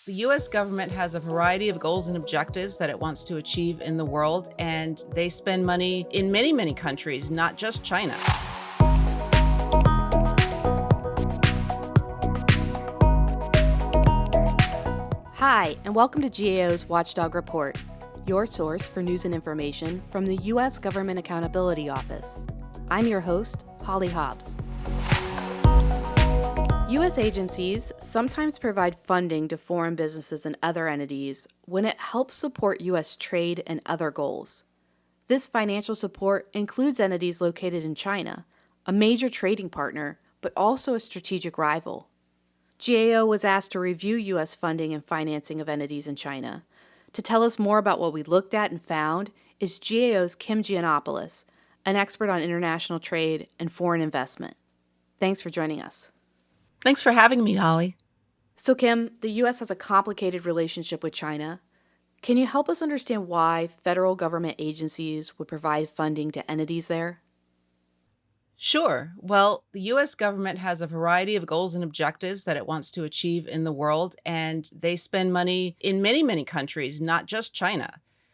The U.S. government has a variety of goals and objectives that it wants to achieve in the world, and they spend money in many, many countries, not just China. Hi, and welcome to GAO's Watchdog Report, your source for news and information from the U.S. Government Accountability Office. I'm your host, Holly Hobbs. U.S. agencies sometimes provide funding to foreign businesses and other entities when it helps support U.S. trade and other goals. This financial support includes entities located in China, a major trading partner, but also a strategic rival. GAO was asked to review U.S. funding and financing of entities in China. To tell us more about what we looked at and found is GAO's Kim Gianopoulos, an expert on international trade and foreign investment. Thanks for joining us. Thanks for having me, Holly. So, Kim, the U.S. has a complicated relationship with China. Can you help us understand why federal government agencies would provide funding to entities there? Sure. Well, the U.S. government has a variety of goals and objectives that it wants to achieve in the world, and they spend money in many, many countries, not just China.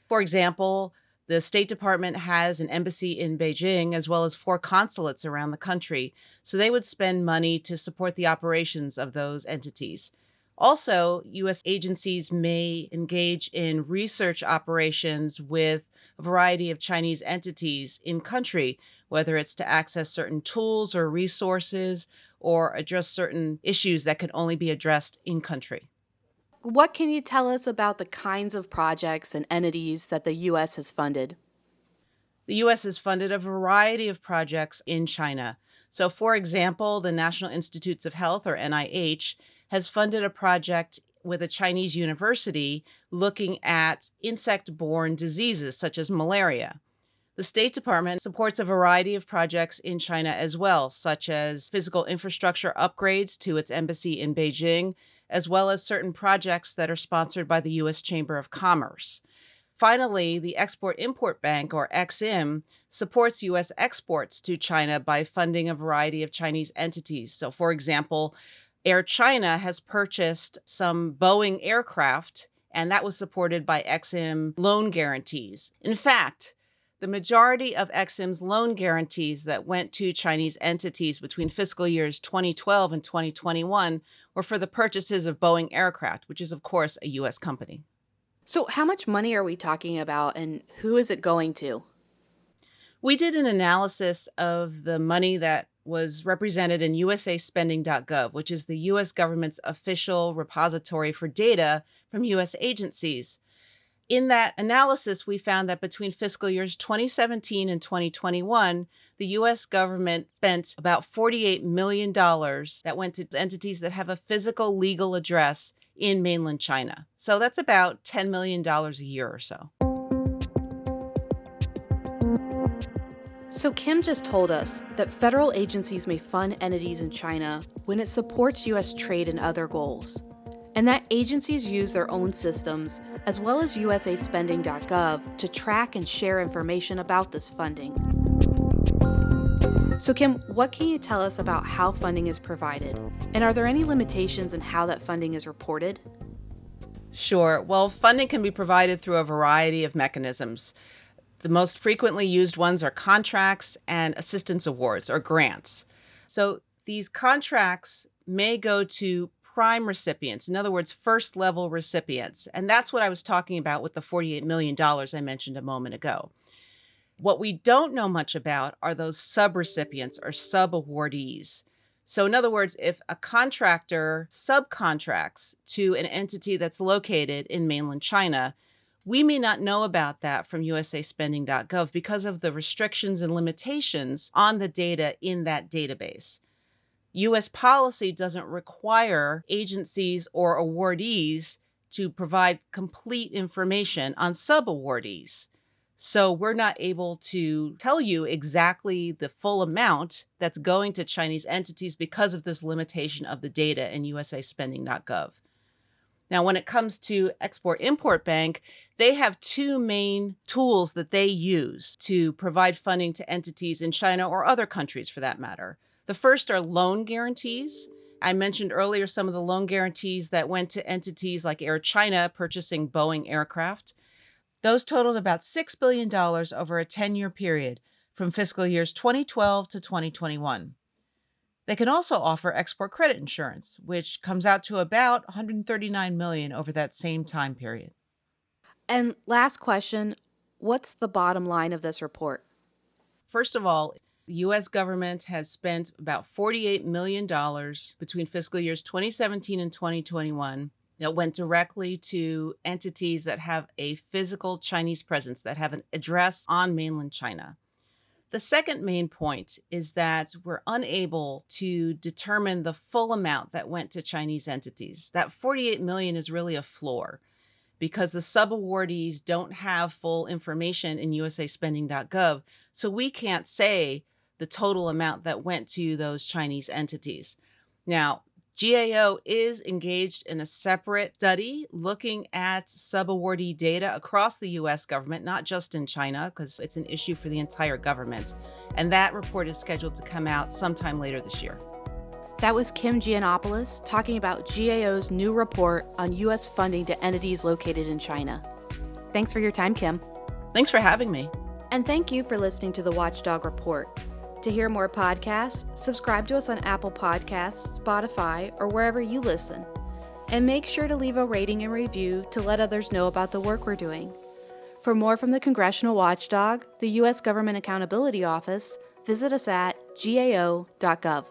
For example, the State Department has an embassy in Beijing as well as 4 consulates around the country, so they would spend money to support the operations of those entities. Also, U.S. agencies may engage in research operations with a variety of Chinese entities in country, whether it's to access certain tools or resources or address certain issues that can only be addressed in country. What can you tell us about the kinds of projects and entities that the U.S. has funded? The U.S. has funded a variety of projects in China. So, for example, the National Institutes of Health, or NIH, has funded a project with a Chinese university looking at insect-borne diseases such as malaria. The State Department supports a variety of projects in China as well, such as physical infrastructure upgrades to its embassy in Beijing, as well as certain projects that are sponsored by the U.S. Chamber of Commerce. Finally, the Export-Import Bank, or EXIM, supports U.S. exports to China by funding a variety of Chinese entities. So, for example, Air China has purchased some Boeing aircraft, and that was supported by EXIM loan guarantees. In fact, the majority of EXIM's loan guarantees that went to Chinese entities between fiscal years 2012 and 2021 were for the purchases of Boeing aircraft, which is, of course, a U.S. company. So how much money are we talking about, and who is it going to? We did an analysis of the money that was represented in usaspending.gov, which is the U.S. government's official repository for data from U.S. agencies. In that analysis, we found that between fiscal years 2017 and 2021, the U.S. government spent about $48 million that went to entities that have a physical legal address in mainland China. So that's about $10 million a year or so. So Kim just told us that federal agencies may fund entities in China when it supports U.S. trade and other goals, and that agencies use their own systems as well as usaspending.gov to track and share information about this funding. So Kim, what can you tell us about how funding is provided, and are there any limitations in how that funding is reported? Sure. Well, funding can be provided through a variety of mechanisms. The most frequently used ones are contracts and assistance awards, or grants. So these contracts may go to prime recipients, in other words, first-level recipients. And that's what I was talking about with the $48 million I mentioned a moment ago. What we don't know much about are those sub-recipients or sub-awardees. So in other words, if a contractor subcontracts to an entity that's located in mainland China, we may not know about that from usaspending.gov because of the restrictions and limitations on the data in that database. U.S. policy doesn't require agencies or awardees to provide complete information on sub-awardees. So we're not able to tell you exactly the full amount that's going to Chinese entities because of this limitation of the data in usaspending.gov. Now, when it comes to Export-Import Bank, they have 2 main tools that they use to provide funding to entities in China or other countries for that matter. The first are loan guarantees, I mentioned earlier some of the loan guarantees that went to entities like Air China purchasing Boeing aircraft. Those totaled about $6 billion over a 10-year period from fiscal years 2012 to 2021. They can also offer export credit insurance, which comes out to about $139 million over that same time period. And last question, what's the bottom line of this report? First of all, the U.S. government has spent about $48 million between fiscal years 2017 and 2021 that went directly to entities that have a physical Chinese presence, that have an address on mainland China. The second main point is that we're unable to determine the full amount that went to Chinese entities. That $48 million is really a floor because the subawardees don't have full information in usaspending.gov, so we can't say the total amount that went to those Chinese entities. Now, GAO is engaged in a separate study looking at subawardee data across the U.S. government, not just in China, because it's an issue for the entire government. And that report is scheduled to come out sometime later this year. That was Kim Gianopoulos talking about GAO's new report on U.S. funding to entities located in China. Thanks for your time, Kim. Thanks for having me. And thank you for listening to the Watchdog Report. To hear more podcasts, subscribe to us on Apple Podcasts, Spotify, or wherever you listen. And make sure to leave a rating and review to let others know about the work we're doing. For more from the Congressional Watchdog, the U.S. Government Accountability Office, visit us at gao.gov.